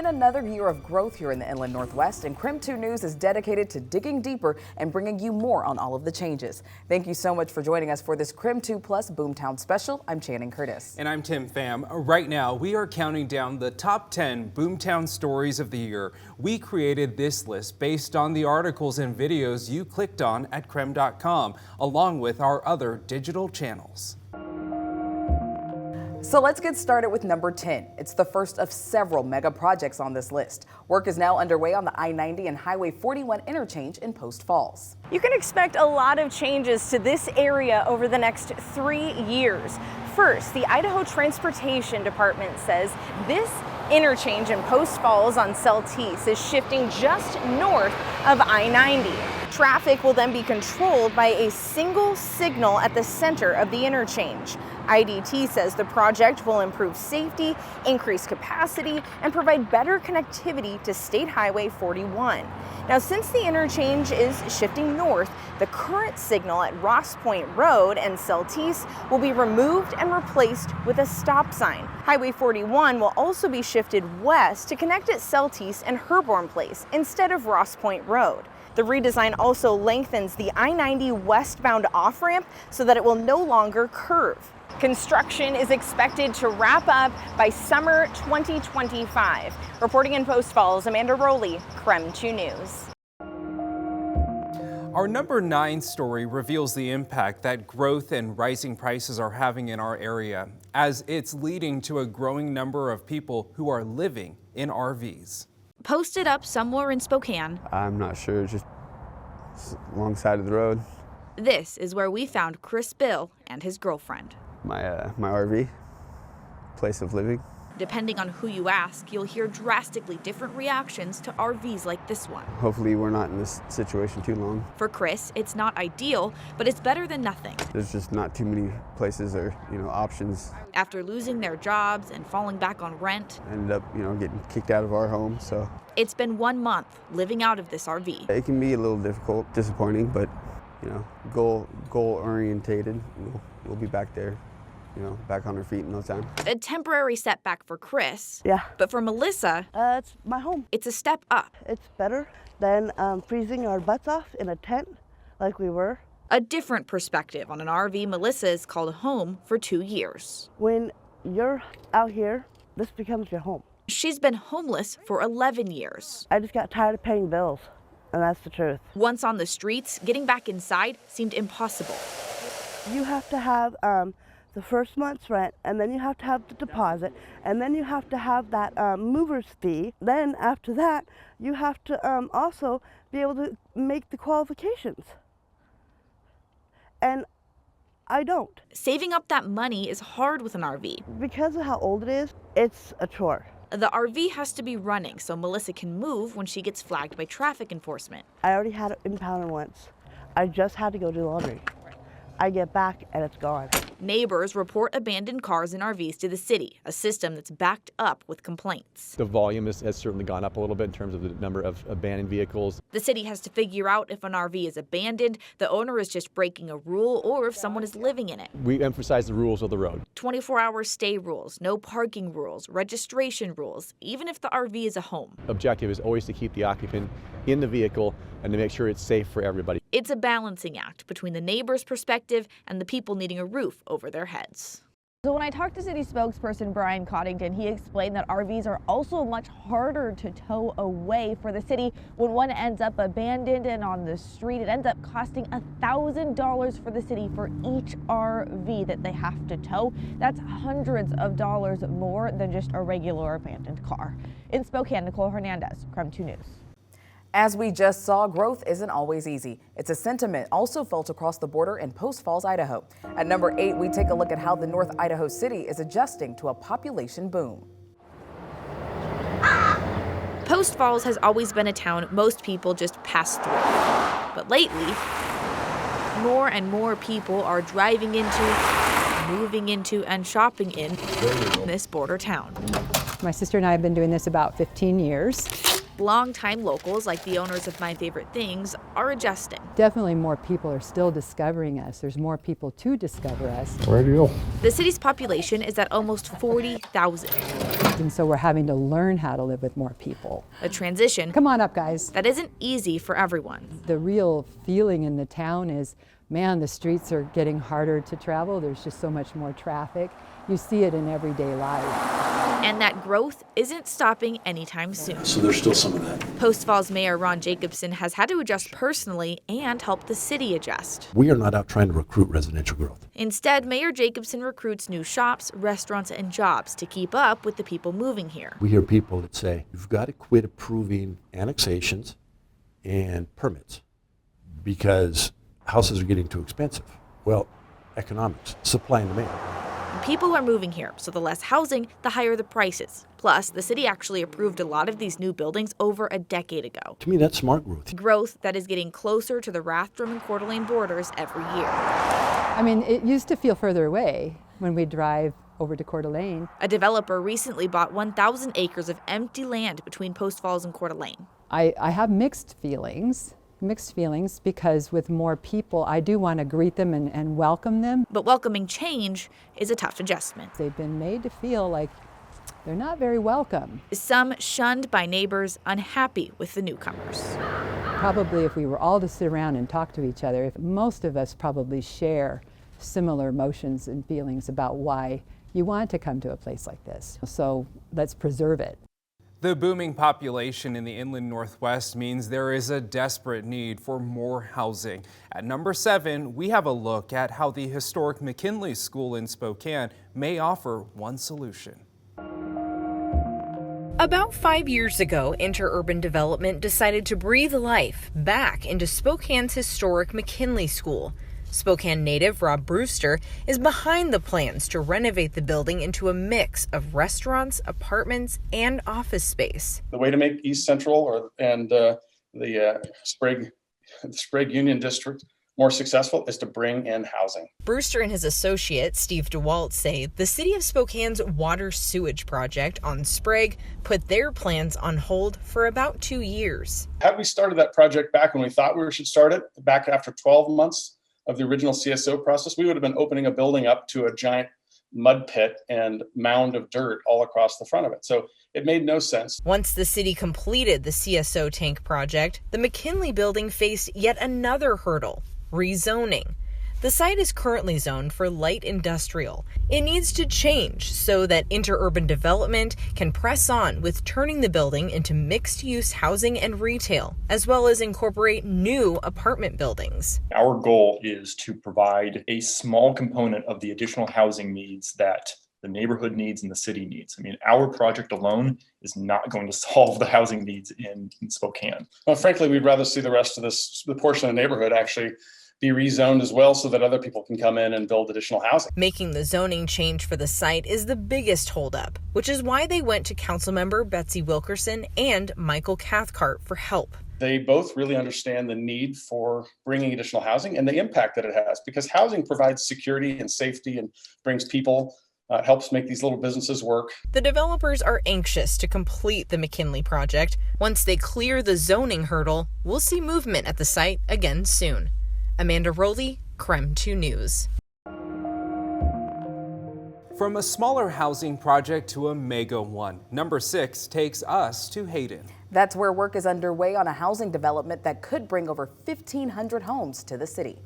been another year of growth here in the Inland Northwest, and KREM 2 News is dedicated to digging deeper and bringing you more on all of the changes. Thank you so much for joining us for this KREM 2 Plus Boomtown special. I'm Channing Curtis. And I'm Tim Pham. Right now, we are counting down the top 10 Boomtown stories of the year. We created this list based on the articles and videos you clicked on at KREM.com, along with our other digital channels. So let's get started with number 10. It's the first of several mega projects on this list. Work is now underway on the I-90 and Highway 41 interchange in Post Falls. You can expect a lot of changes to this area over the next 3 years. First, the Idaho Transportation Department says this interchange in Post Falls on Celtice is shifting just north of I-90. Traffic will then be controlled by a single signal at the center of the interchange. IDT says the project will improve safety, increase capacity, and provide better connectivity to State Highway 41. Now, since the interchange is shifting north, the current signal at Ross Point Road and Celtice will be removed and replaced with a stop sign. Highway 41 will also be shifted west to connect at Celtice and Herborn Place instead of Ross Point Road. The redesign also lengthens the I-90 westbound off-ramp so that it will no longer curve. Construction is expected to wrap up by summer 2025. Reporting in Post Falls, Amanda Rowley, KREM 2 News. Our number 9 story reveals the impact that growth and rising prices are having in our area, as it's leading to a growing number of people who are living in RVs. Posted up somewhere in Spokane. I'm not sure, just along the side of the road. This is where we found Chris Bill and his girlfriend. My RV, place of living. Depending on who you ask, you'll hear drastically different reactions to RVs like this one. Hopefully we're not in this situation too long. For Chris, it's not ideal, but it's better than nothing. There's just not too many places or, options. After losing their jobs and falling back on rent, Ended up, getting kicked out of our home, so. It's been 1 month living out of this RV. It can be a little difficult, disappointing, but, goal orientated. We'll be back there. Back on her feet in no time. A temporary setback for Chris. Yeah. But for Melissa, it's my home. it's a step up. It's better than freezing our butts off in a tent like we were. A different perspective on an RV Melissa's called home for 2 years. When you're out here, this becomes your home. She's been homeless for 11 years. I just got tired of paying bills, and that's the truth. Once on the streets, getting back inside seemed impossible. You have to have the first month's rent, and then you have to have the deposit, and then you have to have that mover's fee. Then after that, you have to also be able to make the qualifications. And I don't. Saving up that money is hard with an RV. Because of how old it is, it's a chore. The RV has to be running so Melissa can move when she gets flagged by traffic enforcement. I already had it impounded once. I just had to go do laundry. I get back and it's gone. Neighbors report abandoned cars and RVs to the city, a system that's backed up with complaints. The volume has certainly gone up a little bit in terms of the number of abandoned vehicles. The city has to figure out if an RV is abandoned, the owner is just breaking a rule, or if someone is living in it. We emphasize the rules of the road. 24-hour stay rules, no parking rules, registration rules, even if the RV is a home. Objective is always to keep the occupant in the vehicle and to make sure it's safe for everybody. It's a balancing act between the neighbor's perspective and the people needing a roof over their heads. So when I talked to city spokesperson Brian Coddington, he explained that RVs are also much harder to tow away for the city. When one ends up abandoned and on the street, it ends up costing $1,000 for the city for each RV that they have to tow. That's hundreds of dollars more than just a regular abandoned car. In Spokane, Nicole Hernandez, KREM 2 News. As we just saw, growth isn't always easy. It's a sentiment also felt across the border in Post Falls, Idaho. At number 8, we take a look at how the North Idaho city is adjusting to a population boom. Post Falls has always been a town most people just pass through. But lately, more and more people are driving into, moving into, and shopping in this border town. My sister and I have been doing this about 15 years. Longtime locals, like the owners of My Favorite Things, are adjusting. Definitely more people are still discovering us. There's more people to discover us. The city's population is at almost 40,000. And so we're having to learn how to live with more people. A transition Come on up, guys. that isn't easy for everyone. The real feeling in the town is, man, the streets are getting harder to travel. There's just so much more traffic. You see it in everyday life. And that growth isn't stopping anytime soon. So there's still some of that. Post Falls Mayor Ron Jacobson has had to adjust personally and help the city adjust. We are not out trying to recruit residential growth. Instead, Mayor Jacobson recruits new shops, restaurants, and jobs to keep up with the people moving here. We hear people that say, you've got to quit approving annexations and permits because houses are getting too expensive. Well, economics, supply and demand. People are moving here, so the less housing, the higher the prices. Plus, the city actually approved a lot of these new buildings over a decade ago. To me, that's smart growth. Growth that is getting closer to the Rathdrum and Coeur d'Alene borders every year. I mean, it used to feel further away when we drive over to Coeur d'Alene. A developer recently bought 1,000 acres of empty land between Post Falls and Coeur d'Alene. I have mixed feelings because with more people, I do want to greet them and welcome them. But welcoming change is a tough adjustment. They've been made to feel like they're not very welcome. Some shunned by neighbors, unhappy with the newcomers. Probably if we were all to sit around and talk to each other, most of us probably share similar emotions and feelings about why you want to come to a place like this. So let's preserve it. The booming population in the inland Northwest means there is a desperate need for more housing. At number 7, we have a look at how the historic McKinley School in Spokane may offer one solution. About 5 years ago, Interurban Development decided to breathe life back into Spokane's historic McKinley School. Spokane native Rob Brewster is behind the plans to renovate the building into a mix of restaurants, apartments, and office space. The way to make East Central and the Sprague Union District more successful is to bring in housing. Brewster and his associate, Steve DeWalt, say the city of Spokane's water sewage project on Sprague put their plans on hold for about 2 years. Had we started that project back when we thought we should start it, back after 12 months of the original CSO process, we would have been opening a building up to a giant mud pit and mound of dirt all across the front of it. So it made no sense. Once the city completed the CSO tank project, the McKinley building faced yet another hurdle: rezoning. The site is currently zoned for light industrial. It needs to change so that Interurban Development can press on with turning the building into mixed-use housing and retail, as well as incorporate new apartment buildings. Our goal is to provide a small component of the additional housing needs that the neighborhood needs and the city needs. I mean, our project alone is not going to solve the housing needs in Spokane. Well, frankly, we'd rather see the rest of the portion of the neighborhood actually be rezoned as well so that other people can come in and build additional housing. Making the zoning change for the site is the biggest holdup, which is why they went to Councilmember Betsy Wilkerson and Michael Cathcart for help. They both really understand the need for bringing additional housing and the impact that it has, because housing provides security and safety and brings people, helps make these little businesses work. The developers are anxious to complete the McKinley project. Once they clear the zoning hurdle, we'll see movement at the site again soon. Amanda Rowley, KREM 2 News. From a smaller housing project to a mega one, number 6 takes us to Hayden. That's where work is underway on a housing development that could bring over 1,500 homes to the city.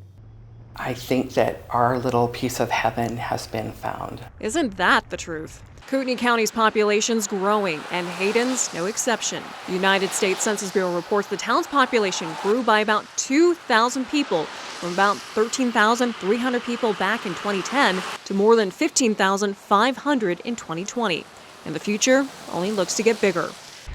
I think that our little piece of heaven has been found. Isn't that the truth? Kootenai County's population's growing, and Hayden's no exception. The United States Census Bureau reports the town's population grew by about 2,000 people, from about 13,300 people back in 2010 to more than 15,500 in 2020. And the future only looks to get bigger.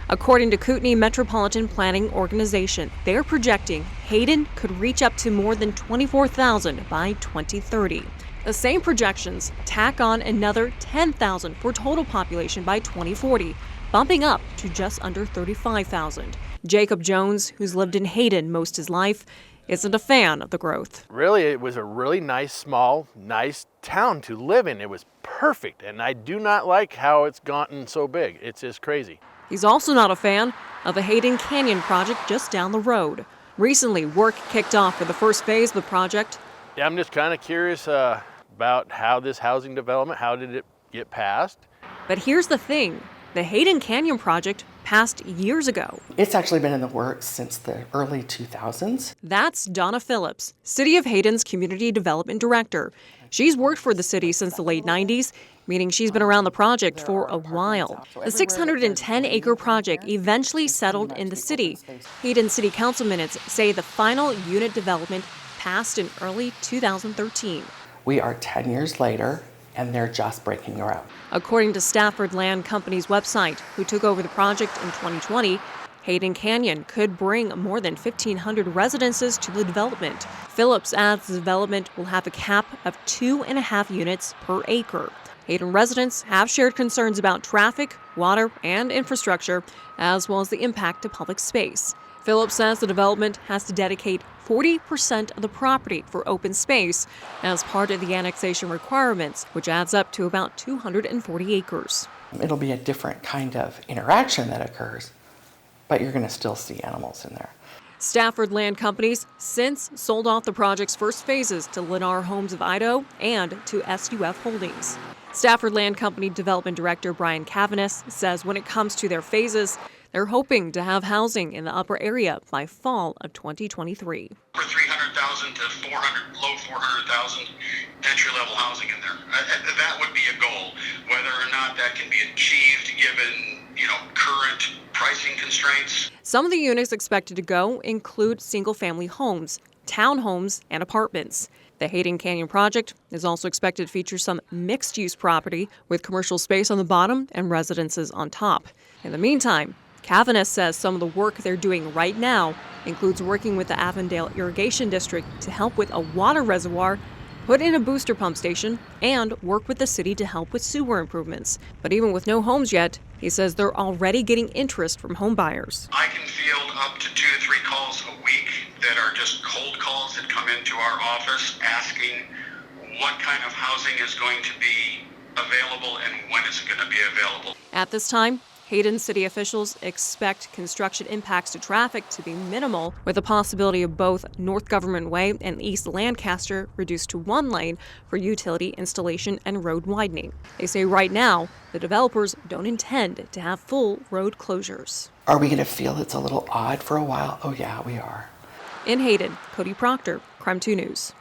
According to Kootenai Metropolitan Planning Organization, they're projecting Hayden could reach up to more than 24,000 by 2030. The same projections tack on another 10,000 for total population by 2040, bumping up to just under 35,000. Jacob Jones, who's lived in Hayden most his life, isn't a fan of the growth. Really, it was a really nice, small, nice town to live in. It was perfect, and I do not like how it's gotten so big. It's just crazy. He's also not a fan of the Hayden Canyon project just down the road. Recently, work kicked off for the first phase of the project. Yeah, I'm just kind of curious about how this housing development, how did it get passed? But here's the thing, The Hayden Canyon project passed years ago. It's actually been in the works since the early 2000s. That's Donna Phillips, City of Hayden's Community Development Director. She's worked for the city since the late 90s, meaning she's been around the project for a while. The 610-acre project eventually settled in the city. Hayden City Council minutes say the final unit development passed in early 2013. We are 10 years later, and they're just breaking ground. According to Stafford Land Company's website, who took over the project in 2020, Hayden Canyon could bring more than 1,500 residences to the development. Phillips adds the development will have a cap of 2.5 units per acre. Hayden residents have shared concerns about traffic, water, and infrastructure, as well as the impact to public space. Phillips says the development has to dedicate 40% of the property for open space as part of the annexation requirements, which adds up to about 240 acres. It'll be a different kind of interaction that occurs, but you're going to still see animals in there. Stafford Land Companies since sold off the project's first phases to Lennar Homes of Idaho and to SUF Holdings. Stafford Land Company Development Director Brian Cavanis says when it comes to their phases, they're hoping to have housing in the upper area by fall of 2023. For 300,000 to 400, low 400,000 entry-level housing in there. That would be a goal. Whether or not that can be achieved given, current pricing constraints. Some of the units expected to go include single-family homes, townhomes, and apartments. The Hayden Canyon project is also expected to feature some mixed-use property with commercial space on the bottom and residences on top. In the meantime, Cavanis says some of the work they're doing right now includes working with the Avondale Irrigation District to help with a water reservoir, put in a booster pump station, and work with the city to help with sewer improvements. But even with no homes yet, he says they're already getting interest from home buyers. I can field up to 2 to 3 calls a week that are just cold calls that come into our office asking what kind of housing is going to be available and when it's going to be available. At this time, Hayden city officials expect construction impacts to traffic to be minimal, with the possibility of both North Government Way and East Lancaster reduced to 1 lane for utility installation and road widening. They say right now, the developers don't intend to have full road closures. Are we going to feel it's a little odd for a while? Oh yeah, we are. In Hayden, Cody Proctor, KREM 2 News.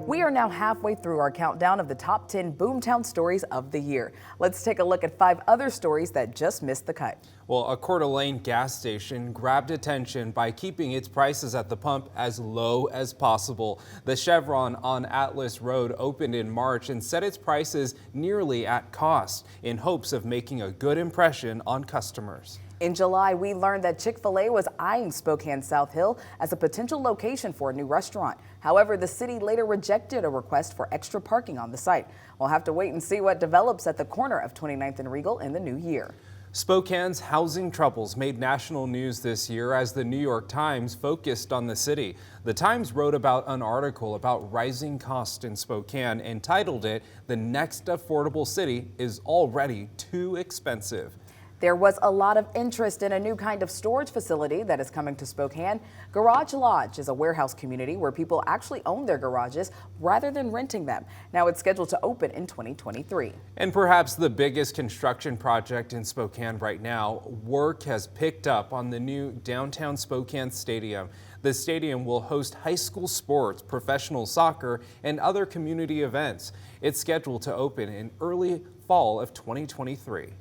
We are now halfway through our countdown of the top 10 Boomtown stories of the year. Let's take a look at 5 other stories that just missed the cut. Well, a Coeur d'Alene gas station grabbed attention by keeping its prices at the pump as low as possible. The Chevron on Atlas Road opened in March and set its prices nearly at cost in hopes of making a good impression on customers. In July, we learned that Chick-fil-A was eyeing Spokane South Hill as a potential location for a new restaurant. However, the city later rejected a request for extra parking on the site. We'll have to wait and see what develops at the corner of 29th and Regal in the new year. Spokane's housing troubles made national news this year as the New York Times focused on the city. The Times wrote about an article about rising costs in Spokane and titled it, "The Next Affordable City is Already Too Expensive." There was a lot of interest in a new kind of storage facility that is coming to Spokane. Garage Lodge is a warehouse community where people actually own their garages rather than renting them. Now it's scheduled to open in 2023. And perhaps the biggest construction project in Spokane right now, work has picked up on the new downtown Spokane Stadium. The stadium will host high school sports, professional soccer, and other community events. It's scheduled to open in early fall of 2023.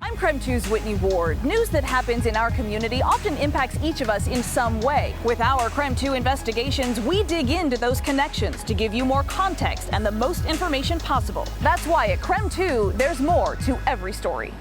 I'm KREM 2's Whitney Ward. News that happens in our community often impacts each of us in some way. With our KREM 2 investigations, we dig into those connections to give you more context and the most information possible. That's why at KREM 2, there's more to every story.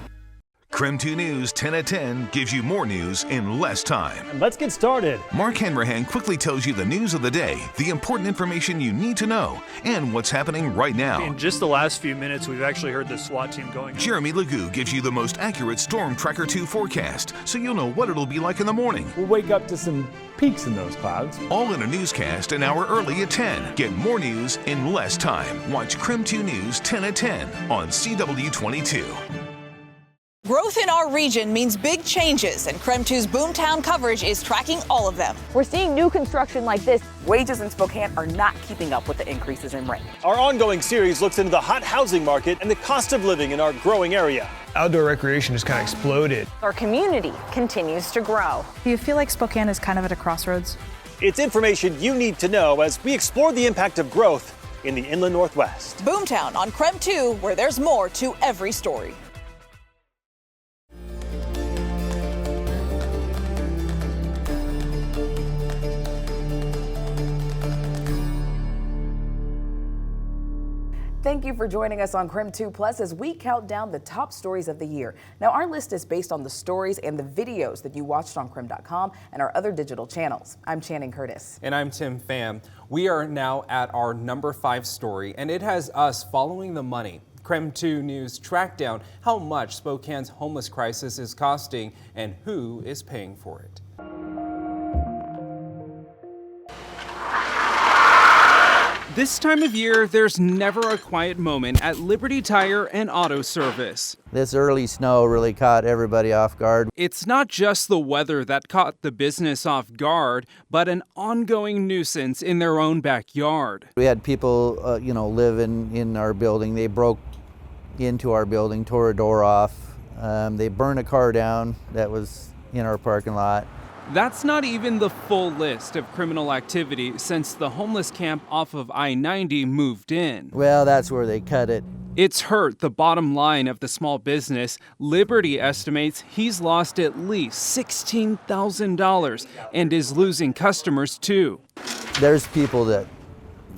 KREM 2 News 10 at 10 gives you more news in less time. And let's get started. Mark Hanrahan quickly tells you the news of the day, the important information you need to know, and what's happening right now. In just the last few minutes, we've actually heard the SWAT team going. Jeremy Legoo gives you the most accurate Storm Tracker 2 forecast, so you'll know what it'll be like in the morning. We'll wake up to some peaks in those clouds. All in a newscast an hour early at 10. Get more news in less time. Watch KREM 2 News 10 at 10 on CW22. Growth in our region means big changes, and KREM 2's Boomtown coverage is tracking all of them. We're seeing new construction like this. Wages in Spokane are not keeping up with the increases in rent. Our ongoing series looks into the hot housing market and the cost of living in our growing area. Outdoor recreation has kind of exploded. Our community continues to grow. Do you feel like Spokane is kind of at a crossroads? It's information you need to know as we explore the impact of growth in the inland Northwest. Boomtown on KREM 2, where there's more to every story. Thank you for joining us on KREM 2 Plus as we count down the top stories of the year. Now, our list is based on the stories and the videos that you watched on KREM.com and our other digital channels. I'm Channing Curtis. And I'm Tim Pham. We are now at our number 5 story, and it has us following the money. KREM 2 News tracked down how much Spokane's homeless crisis is costing and who is paying for it. This time of year, there's never a quiet moment at Liberty Tire and Auto Service. This early snow really caught everybody off guard. It's not just the weather that caught the business off guard, but an ongoing nuisance in their own backyard. We had people, living in our building. They broke into our building, tore a door off. They burned a car down that was in our parking lot. That's not even the full list of criminal activity since the homeless camp off of I-90 moved in. Well, that's where they cut it. It's hurt the bottom line of the small business. Liberty estimates he's lost at least $16,000 and is losing customers too. There's people that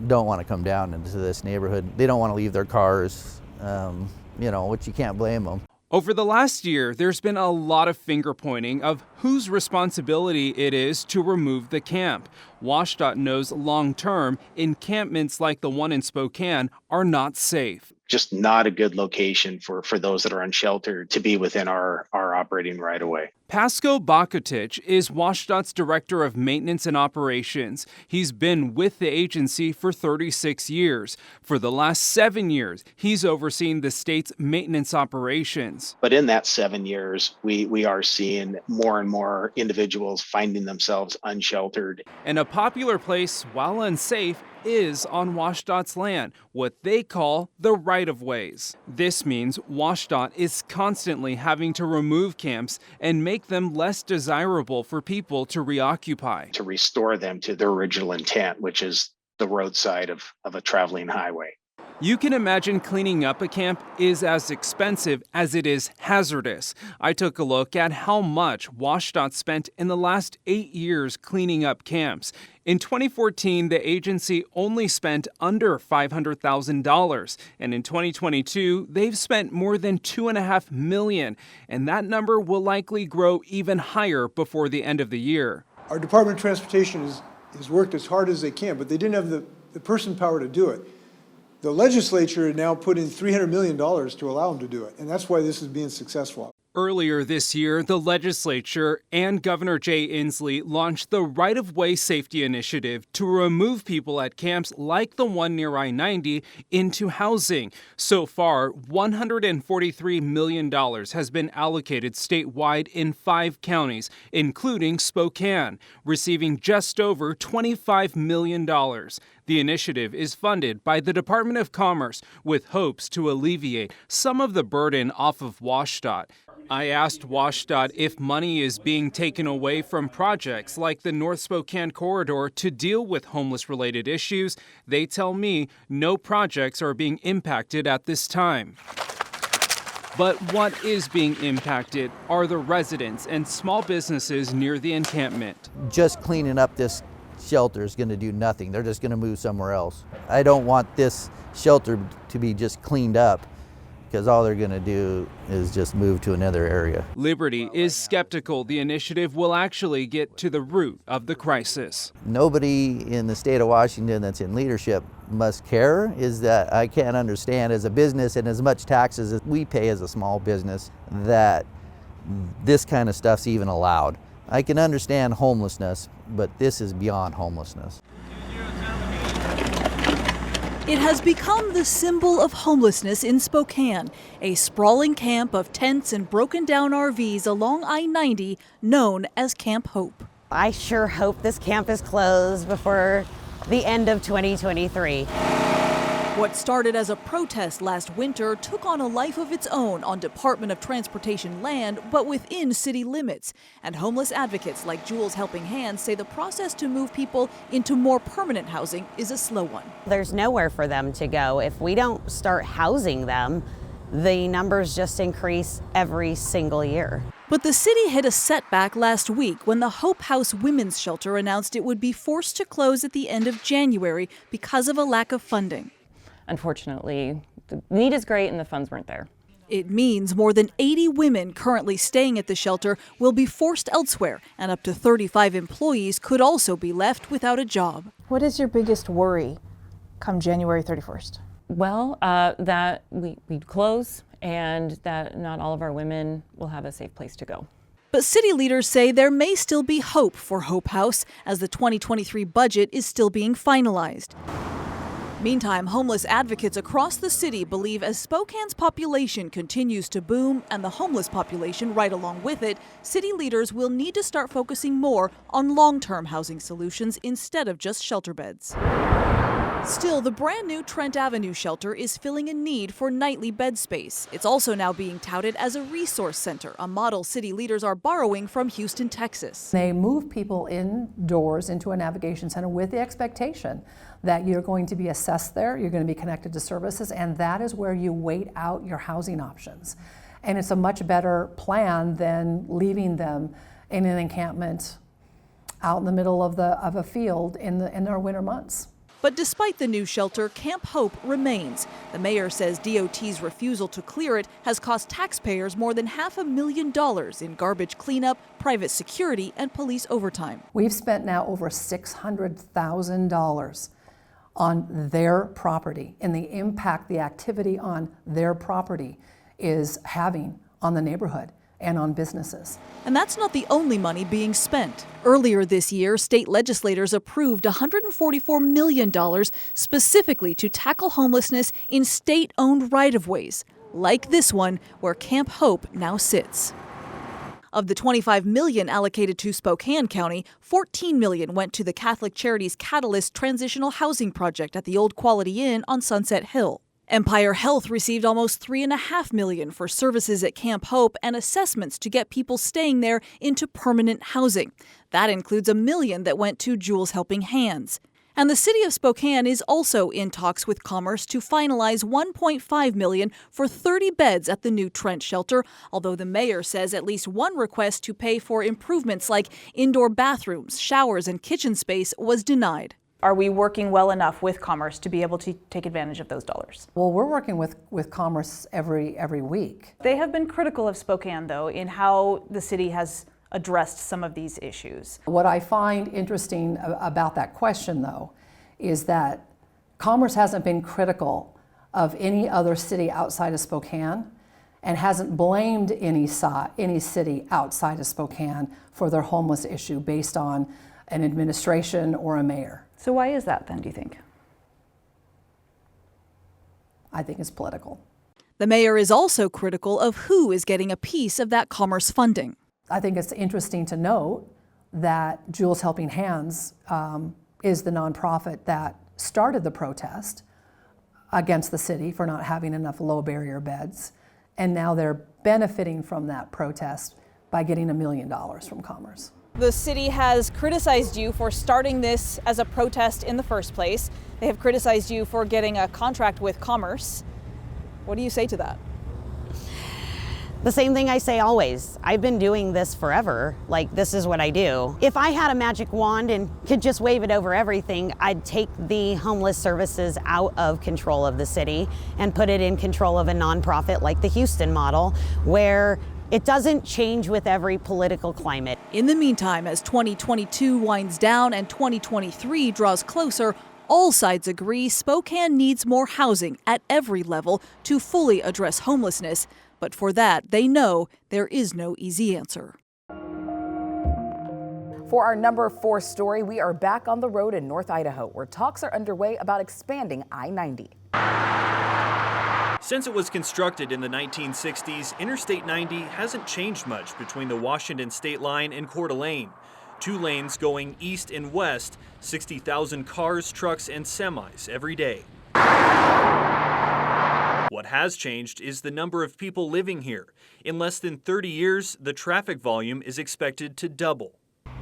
don't want to come down into this neighborhood. They don't want to leave their cars, which you can't blame them. Over the last year, there's been a lot of finger pointing of whose responsibility it is to remove the camp. WSDOT knows long-term, encampments like the one in Spokane are not safe. Just not a good location for those that are unsheltered to be within our operating right of way. Pasco Bakotich is WSDOT's Director of Maintenance and Operations. He's been with the agency for 36 years. For the last 7 years, he's overseen the state's maintenance operations. But in that 7 years, we are seeing more and more individuals finding themselves unsheltered. And a popular place, while unsafe, is on WSDOT's land, what they call the right-of-ways. This means WSDOT is constantly having to remove camps and make them less desirable for people to reoccupy. To restore them to their original intent, which is the roadside of a traveling highway. You can imagine cleaning up a camp is as expensive as it is hazardous. I took a look at how much WSDOT spent in the last 8 years cleaning up camps. In 2014, the agency only spent under $500,000, and in 2022, they've spent more than $2.5 million, and that number will likely grow even higher before the end of the year. Our Department of Transportation has worked as hard as they can, but they didn't have the person power to do it. The legislature now put in $300 million to allow them to do it, and that's why this is being successful. Earlier this year, the legislature and Governor Jay Inslee launched the Right-of-Way Safety Initiative to remove people at camps like the one near I-90 into housing. So far, $143 million has been allocated statewide in 5 counties, including Spokane, receiving just over $25 million. The initiative is funded by the Department of Commerce with hopes to alleviate some of the burden off of WSDOT. I asked WSDOT if money is being taken away from projects like the North Spokane Corridor to deal with homeless-related issues. They tell me no projects are being impacted at this time. But what is being impacted are the residents and small businesses near the encampment. Just cleaning up this shelter is going to do nothing. They're just going to move somewhere else. I don't want this shelter to be just cleaned up, because all they're going to do is just move to another area. Liberty is skeptical the initiative will actually get to the root of the crisis. Nobody in the state of Washington that's in leadership must care. Is that I can't understand as a business and as much taxes as we pay as a small business that this kind of stuff's even allowed. I can understand homelessness, but this is beyond homelessness. It has become the symbol of homelessness in Spokane, a sprawling camp of tents and broken down RVs along I-90 known as Camp Hope. I sure hope this camp is closed before the end of 2023. What started as a protest last winter took on a life of its own on Department of Transportation land, but within city limits. And homeless advocates like Jules Helping Hands say the process to move people into more permanent housing is a slow one. There's nowhere for them to go. If we don't start housing them, the numbers just increase every single year. But the city hit a setback last week when the Hope House Women's Shelter announced it would be forced to close at the end of January because of a lack of funding. Unfortunately, the need is great and the funds weren't there. It means more than 80 women currently staying at the shelter will be forced elsewhere, and up to 35 employees could also be left without a job. What is your biggest worry come January 31st? Well, that we close and that not all of our women will have a safe place to go. But city leaders say there may still be hope for Hope House as the 2023 budget is still being finalized. Meantime, homeless advocates across the city believe as Spokane's population continues to boom and the homeless population right along with it, city leaders will need to start focusing more on long-term housing solutions instead of just shelter beds. Still, the brand new Trent Avenue shelter is filling a need for nightly bed space. It's also now being touted as a resource center, a model city leaders are borrowing from Houston, Texas. They move people indoors into a navigation center with the expectation that you're going to be assessed there, you're going to be connected to services, and that is where you wait out your housing options. And it's a much better plan than leaving them in an encampment out in the middle of a field in our winter months. But despite the new shelter, Camp Hope remains. The mayor says DOT's refusal to clear it has cost taxpayers more than $500,000 in garbage cleanup, private security, and police overtime. We've spent now over $600,000 on their property and the impact the activity on their property is having on the neighborhood and on businesses. And that's not the only money being spent. Earlier this year, state legislators approved $144 million specifically to tackle homelessness in state-owned right-of-ways, like this one where Camp Hope now sits. Of the $25 million allocated to Spokane County, $14 million went to the Catholic Charities Catalyst Transitional Housing Project at the Old Quality Inn on Sunset Hill. Empire Health received almost $3.5 million for services at Camp Hope and assessments to get people staying there into permanent housing. That includes $1 million that went to Jules Helping Hands. And the city of Spokane is also in talks with Commerce to finalize $1.5 million for 30 beds at the new Trent shelter, although the mayor says at least one request to pay for improvements like indoor bathrooms, showers, and kitchen space was denied. Are we working well enough with Commerce to be able to take advantage of those dollars? Well, we're working with Commerce every week. They have been critical of Spokane, though, in how the city has addressed some of these issues. What I find interesting about that question, though, is that Commerce hasn't been critical of any other city outside of Spokane and hasn't blamed any city outside of Spokane for their homeless issue based on an administration or a mayor. So why is that then, do you think? I think it's political. The mayor is also critical of who is getting a piece of that Commerce funding. I think it's interesting to note that Jules Helping Hands is the nonprofit that started the protest against the city for not having enough low barrier beds, and now they're benefiting from that protest by getting $1 million from Commerce. The city has criticized you for starting this as a protest in the first place. They have criticized you for getting a contract with Commerce. What do you say to that? The same thing I say always. I've been doing this forever. Like, this is what I do. If I had a magic wand and could just wave it over everything, I'd take the homeless services out of control of the city and put it in control of a nonprofit like the Houston model, where it doesn't change with every political climate. In the meantime, as 2022 winds down and 2023 draws closer, all sides agree Spokane needs more housing at every level to fully address homelessness. But for that, they know there is no easy answer. For our number 4 story, we are back on the road in North Idaho, where talks are underway about expanding I-90. Since it was constructed in the 1960s, Interstate 90 hasn't changed much between the Washington state line and Coeur d'Alene. 2 lanes going east and west, 60,000 cars, trucks, and semis every day. What has changed is the number of people living here. In less than 30 years, the traffic volume is expected to double.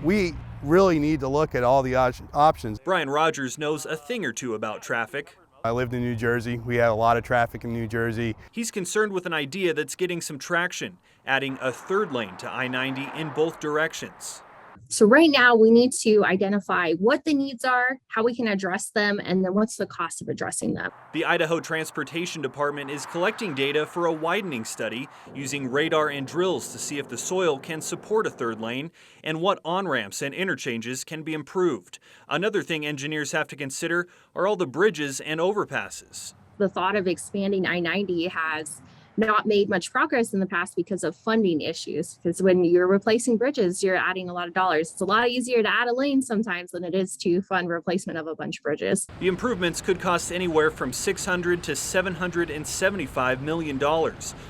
We really need to look at all the options. Brian Rogers knows a thing or two about traffic. I lived in New Jersey. We had a lot of traffic in New Jersey. He's concerned with an idea that's getting some traction, adding a 3rd lane to I-90 in both directions. So right now we need to identify what the needs are, how we can address them, and then what's the cost of addressing them. The Idaho Transportation Department is collecting data for a widening study using radar and drills to see if the soil can support a 3rd lane and what on-ramps and interchanges can be improved. Another thing engineers have to consider are all the bridges and overpasses. The thought of expanding I-90 has not made much progress in the past because of funding issues. Because when you're replacing bridges, you're adding a lot of dollars. It's a lot easier to add a lane sometimes than it is to fund replacement of a bunch of bridges. The improvements could cost anywhere from $600 to $775 million.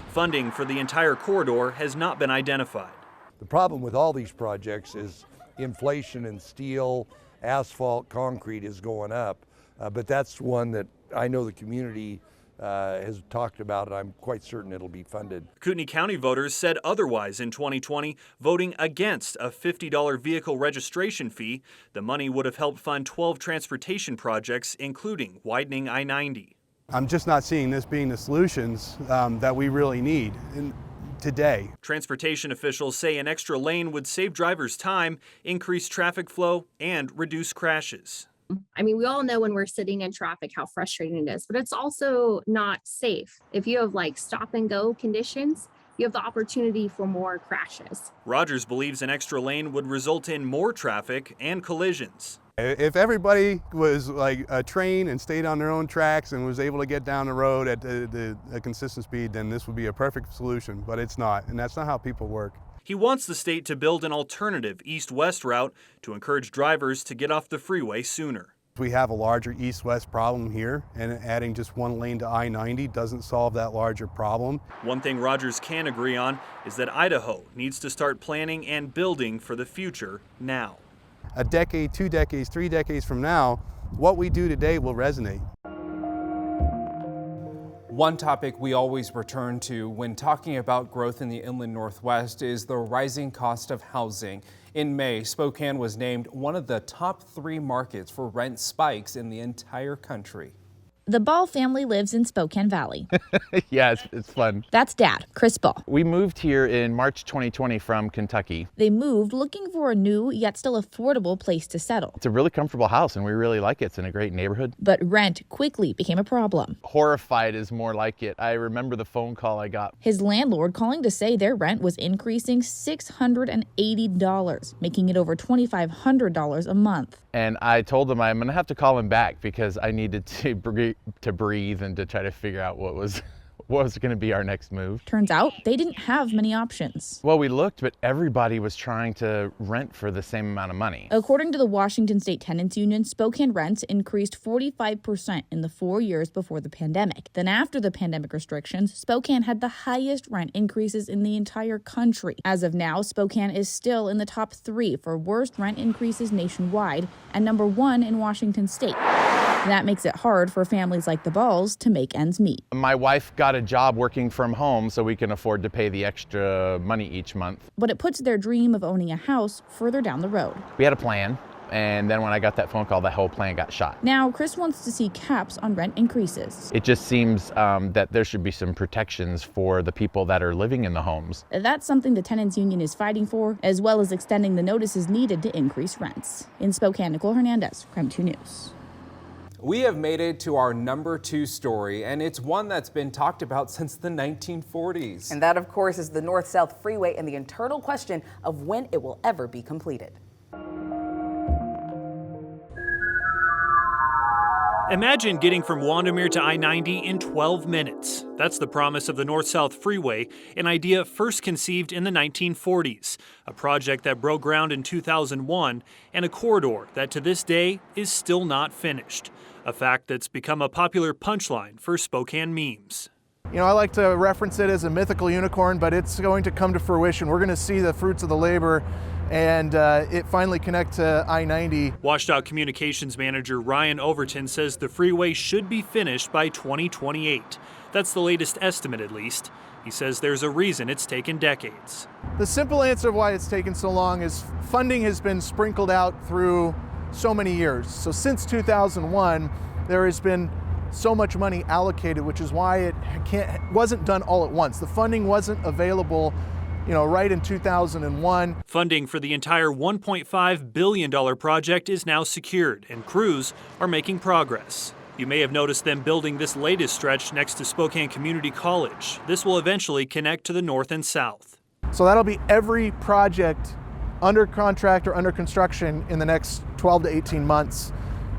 Funding for the entire corridor has not been identified. The problem with all these projects is inflation in steel, asphalt, concrete is going up. But that's one that I know the community has talked about, and I'm quite certain it'll be funded. Kootenai County voters said otherwise in 2020, voting against a $50 vehicle registration fee. The money would have helped fund 12 transportation projects, including widening I-90. I'm just not seeing this being the solutions that we really need today. Transportation officials say an extra lane would save drivers time, increase traffic flow, and reduce crashes. I mean, we all know when we're sitting in traffic how frustrating it is, but it's also not safe. If you have like stop and go conditions, you have the opportunity for more crashes. Rogers believes an extra lane would result in more traffic and collisions. If everybody was like a train and stayed on their own tracks and was able to get down the road at a consistent speed, then this would be a perfect solution, but it's not, and that's not how people work. He wants the state to build an alternative east-west route to encourage drivers to get off the freeway sooner. We have a larger east-west problem here, and adding just 1 lane to I-90 doesn't solve that larger problem. One thing Rogers can agree on is that Idaho needs to start planning and building for the future now. A decade, 2 decades, 3 decades from now, what we do today will resonate. One topic we always return to when talking about growth in the inland Northwest is the rising cost of housing. In May, Spokane was named one of the top 3 markets for rent spikes in the entire country. The Ball family lives in Spokane Valley. Yeah, it's fun. That's Dad, Chris Ball. We moved here in March 2020 from Kentucky. They moved looking for a new yet still affordable place to settle. It's a really comfortable house and we really like it. It's in a great neighborhood. But rent quickly became a problem. Horrified is more like it. I remember the phone call I got. His landlord calling to say their rent was increasing $680, making it over $2,500 a month. And I told him I'm going to have to call him back because I needed to breathe and to try to figure out what was going to be our next move. Turns out they didn't have many options. Well, we looked, but everybody was trying to rent for the same amount of money. According to the Washington State Tenants Union, Spokane rents increased 45% in the 4 years before the pandemic. Then after the pandemic restrictions, Spokane had the highest rent increases in the entire country. As of now, Spokane is still in the top 3 for worst rent increases nationwide and number 1 in Washington State. That makes it hard for families like the Balls to make ends meet. My wife got a job working from home so we can afford to pay the extra money each month. But it puts their dream of owning a house further down the road. We had a plan, and then when I got that phone call, that whole plan got shot. Now, Chris wants to see caps on rent increases. It just seems that there should be some protections for the people that are living in the homes. That's something the Tenants Union is fighting for, as well as extending the notices needed to increase rents. In Spokane, Nicole Hernandez, KREM 2 News. We have made it to our number 2 story, and it's one that's been talked about since the 1940s. And that, of course, is the North-South Freeway and the eternal question of when it will ever be completed. Imagine getting from Wandermere to I-90 in 12 minutes. That's the promise of the North-South Freeway, an idea first conceived in the 1940s, a project that broke ground in 2001, and a corridor that to this day is still not finished, a fact that's become a popular punchline for Spokane memes. You know, I like to reference it as a mythical unicorn, but it's going to come to fruition. We're going to see the fruits of the labor and it finally connect to I-90. WSDOT Communications Manager Ryan Overton says the freeway should be finished by 2028. That's the latest estimate, at least. He says there's a reason it's taken decades. The simple answer of why it's taken so long is funding has been sprinkled out through so many years. So since 2001, there has been so much money allocated, which is why it wasn't done all at once. The funding wasn't available, right in 2001. Funding for the entire $1.5 billion project is now secured, and crews are making progress. You may have noticed them building this latest stretch next to Spokane Community College. This will eventually connect to the north and south. So that'll be every project under contract or under construction in the next 12 to 18 months.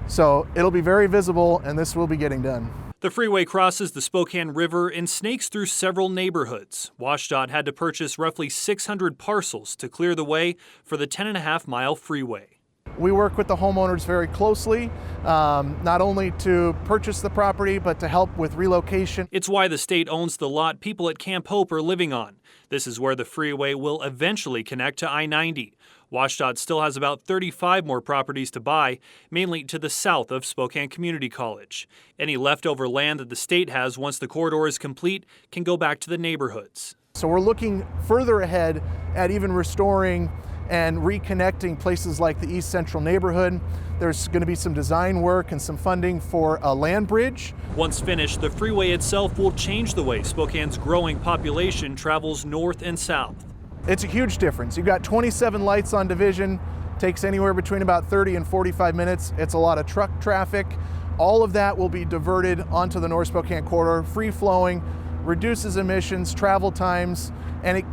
So it'll be very visible, and this will be getting done. The freeway crosses the Spokane River and snakes through several neighborhoods. WSDOT had to purchase roughly 600 parcels to clear the way for the 10.5-mile freeway. We work with the homeowners very closely, not only to purchase the property, but to help with relocation. It's why the state owns the lot people at Camp Hope are living on. This is where the freeway will eventually connect to I-90. WSDOT still has about 35 more properties to buy, mainly to the south of Spokane Community College. Any leftover land that the state has once the corridor is complete can go back to the neighborhoods. So we're looking further ahead at even restoring and reconnecting places like the East Central neighborhood. There's going to be some design work and some funding for a land bridge. Once finished, the freeway itself will change the way Spokane's growing population travels north and south. It's a huge difference. You've got 27 lights on Division, takes anywhere between about 30 and 45 minutes. It's a lot of truck traffic. All of that will be diverted onto the North Spokane corridor, free flowing, reduces emissions, travel times, and it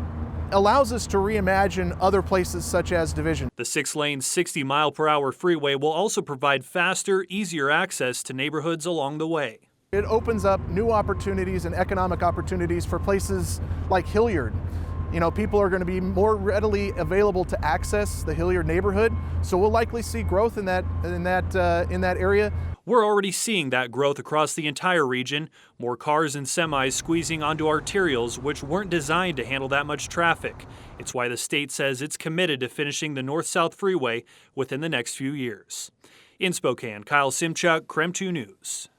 allows us to reimagine other places such as Division. The 6-lane, 60-mile-per-hour freeway will also provide faster, easier access to neighborhoods along the way. It opens up new opportunities and economic opportunities for places like Hilliard. People are going to be more readily available to access the Hilliard neighborhood, so we'll likely see growth in that area. We're already seeing that growth across the entire region. More cars and semis squeezing onto arterials which weren't designed to handle that much traffic. It's why the state says it's committed to finishing the North-South Freeway within the next few years. In Spokane, Kyle Simchuk, KREM 2 News.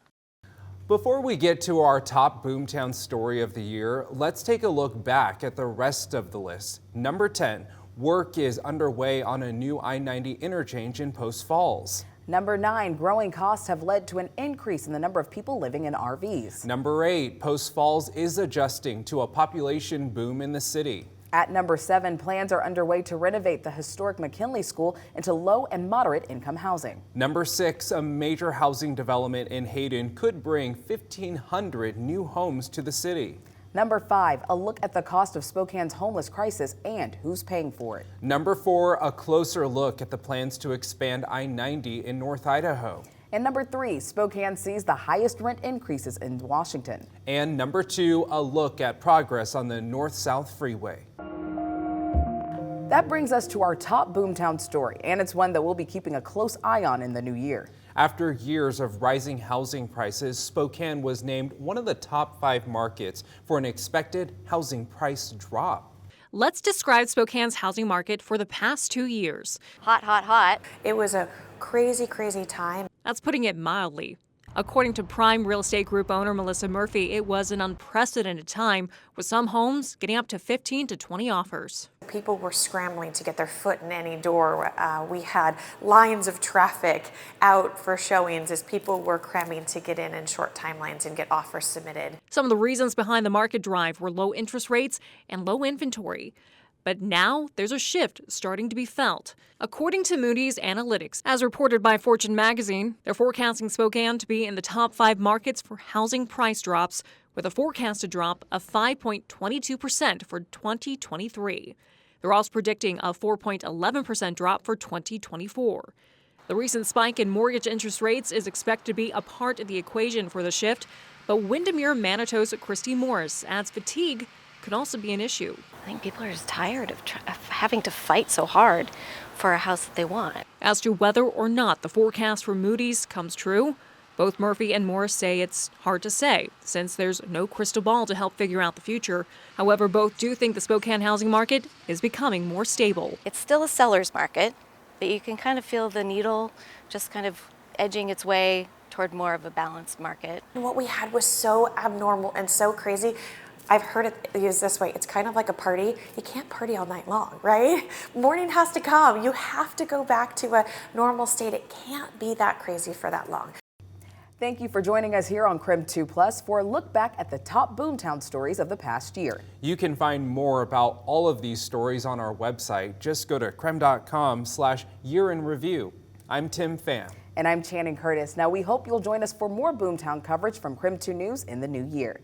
Before we get to our top Boomtown story of the year, let's take a look back at the rest of the list. Number 10, work is underway on a new I-90 interchange in Post Falls. Number 9, growing costs have led to an increase in the number of people living in RVs. Number 8, Post Falls is adjusting to a population boom in the city. At number 7, plans are underway to renovate the historic McKinley School into low and moderate income housing. Number 6, a major housing development in HAYDEN could bring 1,500 new homes to the city. Number 5, a look at the cost of Spokane's homeless crisis and who's paying for it. Number 4, a closer look at the plans to expand I-90 in North Idaho. And number 3, Spokane sees the highest rent increases in Washington. And number 2, a look at progress on the North-South Freeway. That brings us to our top Boomtown story, and it's one that we'll be keeping a close eye on in the new year. After years of rising housing prices, Spokane was named one of the top 5 markets for an expected housing price drop. Let's describe Spokane's housing market for the past 2 years. Hot, hot, hot. It was a crazy, crazy time. That's putting it mildly. According to Prime Real Estate Group owner Melissa Murphy, it was an unprecedented time, with some homes getting up to 15 to 20 offers. People were scrambling to get their foot in any door. We had lines of traffic out for showings as people were cramming to get in short timelines and get offers submitted. Some of the reasons behind the market drive were low interest rates and low inventory. But now there's a shift starting to be felt. According to Moody's Analytics, as reported by Fortune magazine, they're forecasting Spokane to be in the top 5 markets for housing price drops, with a forecasted drop of 5.22% for 2023. They're also predicting a 4.11% drop for 2024. The recent spike in mortgage interest rates is expected to be a part of the equation for the shift, but Windermere Manitou's Christy Morris adds fatigue could also be an issue. I think people are just tired of having to fight so hard for a house that they want. As to whether or not the forecast from Moody's comes true, both Murphy and Morris say it's hard to say, since there's no crystal ball to help figure out the future. However, both do think the Spokane housing market is becoming more stable. It's still a seller's market, but you can kind of feel the needle just kind of edging its way toward more of a balanced market. What we had was so abnormal and so crazy. I've heard it used this way. It's kind of like a party. You can't party all night long, right? Morning has to come. You have to go back to a normal state. It can't be that crazy for that long. Thank you for joining us here on KREM 2 Plus for a look back at the top Boomtown stories of the past year. You can find more about all of these stories on our website. Just go to krem.com/year in review. I'm Tim Pham. And I'm Channing Curtis. Now we hope you'll join us for more Boomtown coverage from KREM 2 News in the new year.